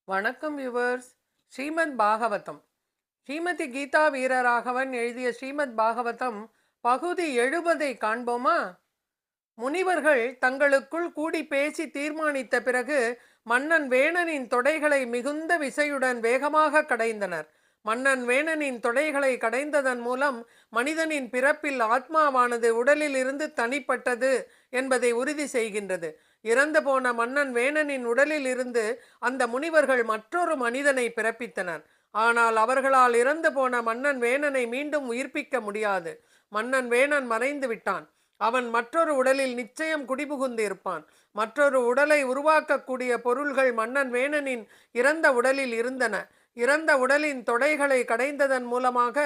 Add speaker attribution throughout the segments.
Speaker 1: வணக்கம் வியூவர்ஸ். ஸ்ரீமத் பாகவதம். ஸ்ரீமதி கீதா வீரராகவன் எழுதிய ஸ்ரீமத் பாகவதம் பகுதி 70 காண்போமா? முனிவர்கள் தங்களுக்குள் கூடி பேசி தீர்மானித்த பிறகு மன்னன் வேணனின் தொடைகளை மிகுந்த விசையுடன் வேகமாக கடைந்தனர். மன்னன் வேணனின் தொடைகளை கடைந்ததன் மூலம் மனிதனின் பிறப்பில் ஆத்மாவானது உடலில் இருந்து தனிப்பட்டது என்பதை உறுதி செய்கின்றது. இறந்து போன மன்னன் வேணனின் உடலில் இருந்து அந்த முனிவர்கள் மற்றொரு மனிதனை பிறப்பித்தனர். ஆனால் அவர்களால் இறந்து போன மன்னன் வேணனை மீண்டும் உயிர்ப்பிக்க முடியாது. மன்னன் வேணன் மறைந்து விட்டான். அவன் மற்றொரு உடலில் நிச்சயம் குடிபுகுந்து இருப்பான். மற்றொரு உடலை உருவாக்கக்கூடிய பொருள்கள் மன்னன் வேணனின் இறந்த உடலில் இருந்தன. இறந்த உடலின் தொடைகளை கடைந்ததன் மூலமாக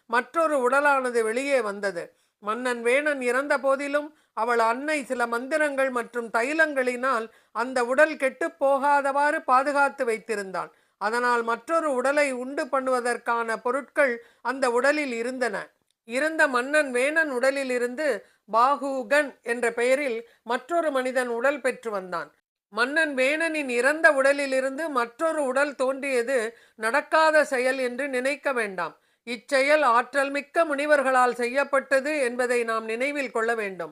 Speaker 1: மற்றொரு உடலானது வெளியே வந்தது. மன்னன் வேணன் இறந்த போதிலும் அவள் அன்னை சில மந்திரங்கள் மற்றும் தைலங்களினால் அந்த உடல் கெட்டு போகாதவாறு பாதுகாத்து வைத்திருந்தான். அதனால் மற்றொரு உடலை உண்டு பண்ணுவதற்கான பொருட்கள் அந்த உடலில் இருந்தன. இறந்த மன்னன் வேணன் உடலில் இருந்து பாகுகன் என்ற பெயரில் மற்றொரு மனிதன் உடல் பெற்று வந்தான். மன்னன் வேணனின் இறந்த உடலிலிருந்து மற்றொரு உடல் தோன்றியது நடக்காத செயல் என்று நினைக்க வேண்டாம். இச்செயல் ஆற்றல் மிக்க முனிவர்களால் செய்யப்பட்டது என்பதை நாம் நினைவில் கொள்ள வேண்டும்.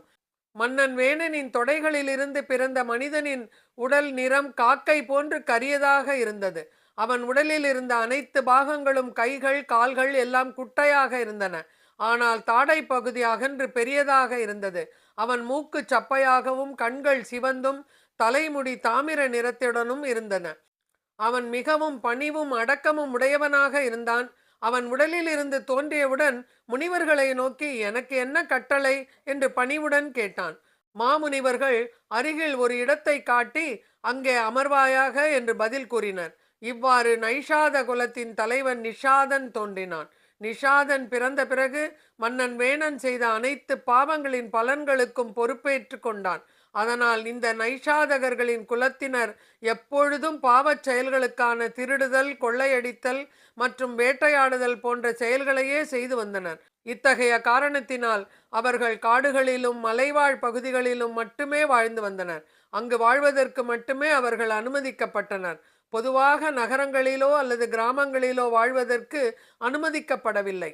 Speaker 1: மன்னன் வேணனின் தொடைகளிலிருந்து பிறந்த மனிதனின் உடல் நிறம் காக்கை போன்று கரியதாக இருந்தது. அவன் உடலில் இருந்த அனைத்து பாகங்களும் கைகள் கால்கள் எல்லாம் குட்டையாக இருந்தன. ஆனால் தாடை பகுதி அகன்று பெரியதாக இருந்தது. அவன் மூக்கு சப்பையாகவும் கண்கள் சிவந்தும் தலைமுடி தாமிர நிறத்துடனும் இருந்தன. அவன் மிகவும் பணிவும் அடக்கமும் உடையவனாக இருந்தான். அவன் உடலில் இருந்து தோன்றியவுடன் முனிவர்களை நோக்கி, எனக்கு என்ன கட்டளை என்று பணிவுடன் கேட்டான். மாமுனிவர்கள் அருகில் ஒரு இடத்தை காட்டி, அங்கே அமர்வாயாக என்று பதில் கூறினர். இவ்வாறு நைஷாத குலத்தின் தலைவன் நிஷாதன் தோன்றினான். நிஷாதன் பிறந்த பிறகு மன்னன் வேணன் செய்த அனைத்து பாவங்களின் பலன்களுக்கும் பொறுப்பேற்று கொண்டான். அதனால் இந்த நைஷாதகர்களின் குலத்தினர் எப்பொழுதும் பாவச் செயல்களுக்கான திருடுதல், கொள்ளையடித்தல் மற்றும் வேட்டையாடுதல் போன்ற செயல்களையே செய்து வந்தனர். இத்தகைய காரணத்தினால் அவர்கள் காடுகளிலும் மலைவாழ் பகுதிகளிலும் மட்டுமே வாழ்ந்து வந்தனர். அங்கு வாழ்வதற்கு மட்டுமே அவர்கள் அனுமதிக்கப்பட்டனர். பொதுவாக நகரங்களிலோ அல்லது கிராமங்களிலோ வாழ்வதற்கு அனுமதிக்கப்படவில்லை.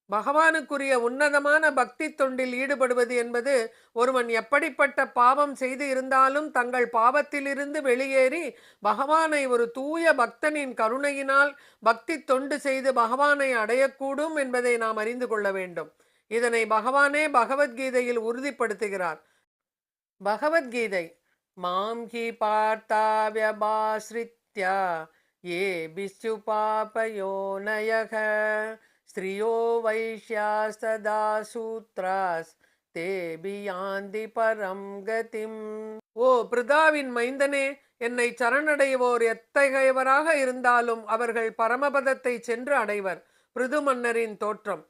Speaker 1: பகவானுக்குரிய உன்னதமான பக்தி தொண்டில் ஈடுபடுவது என்பது ஒருவன் எப்படிப்பட்ட பாவம் செய்து இருந்தாலும் தங்கள் பாவத்திலிருந்து வெளியேறி பகவானை ஒரு தூய பக்தனின் கருணையினால் பக்தி தொண்டு செய்து பகவானை அடையக்கூடும் என்பதை நாம் அறிந்து கொள்ள வேண்டும். இதனை பகவானே பகவத்கீதையில் உறுதிப்படுத்துகிறார். பகவத்கீதை மாம் ஹி பார்த்தாவ்யபாஸ்ரித்யா ஏ பிஸ்ஸு பாபயோனயக ஸ்திரியோ வைஷ்யாஸ்ததா சூத்ராஸ் தேபி யாந்தி பரம் கதிம். ஓ பிருதாவின் மைந்தனே, என்னை சரணடைவோர் எத்தகையவராக இருந்தாலும் அவர்கள் பரமபதத்தை சென்று அடைவர். பிருது மன்னரின் தோற்றம்.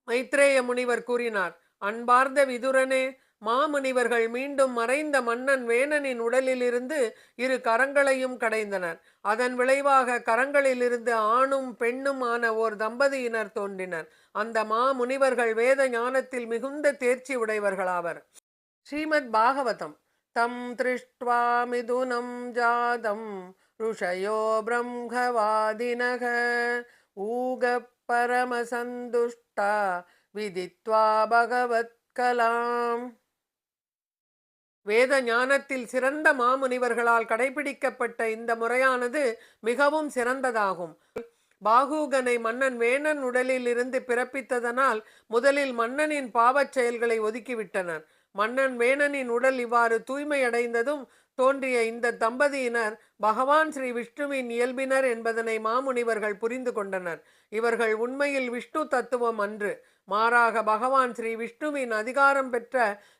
Speaker 1: மைத்ரேய முனிவர் கூறினார், அன்பார்ந்த விதுரனே, மாமுனிவர்கள் மீண்டும் மறைந்த மன்னன் வேணனின் உடலிலிருந்து இரு கரங்களையும் கடைந்தனர். அதன் விளைவாக கரங்களிலிருந்து ஆணும் பெண்ணும் ஆன ஓர் தம்பதியினர் தோன்றினர். அந்த மாமுனிவர்கள் வேத ஞானத்தில் மிகுந்த தேர்ச்சி உடையவர்களாவர். ஸ்ரீமத் பாகவதம். தம் திருஷ்ட்வா மிதுனம் ஜாதம் ருஷயோ பிரம்மவாதினக ஊக பரமசந்துஷ்டா விதித்வா பகவத் கலாம். வேத ஞானத்தில் சிறந்த மாமுனிவர்களால் கடைபிடிக்கப்பட்ட இந்த முறையானது மிகவும் சிறந்ததாகும். பாகுகனை மன்னன் வேணன் உடலில் இருந்து பிறப்பித்ததனால் முதலில் மன்னனின் பாவச் செயல்களை ஒதுக்கிவிட்டனர். மன்னன் வேணனின் உடல் இவ்வாறு தூய்மையடைந்ததும் தோன்றிய இந்த தம்பதியினர் பகவான் ஸ்ரீ விஷ்ணுவின் இயல்பினர் என்பதனை மாமுனிவர்கள் புரிந்து கொண்டனர். இவர்கள் உண்மையில் விஷ்ணு தத்துவம் அன்று, மாறாக பகவான் ஸ்ரீ விஷ்ணுவின் அதிகாரம் பெற்ற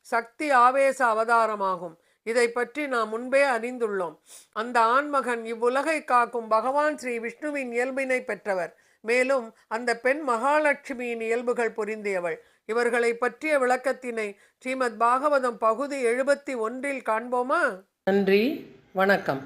Speaker 1: சக்தி ஆவேச அவதாரமாகும். இதை பற்றி நாம் முன்பே அறிந்துள்ளோம். அந்த ஆண்மகன் இவ்வுலகை காக்கும் பகவான் ஸ்ரீ விஷ்ணுவின் இயல்பினை பெற்றவர். மேலும் அந்த பெண் மகாலட்சுமியின் இயல்புகள் பொருந்தியவள். இவர்களை பற்றிய விளக்கத்தினை ஸ்ரீமத் பாகவதம் பகுதி 71 காண்போமா? நன்றி, வணக்கம்.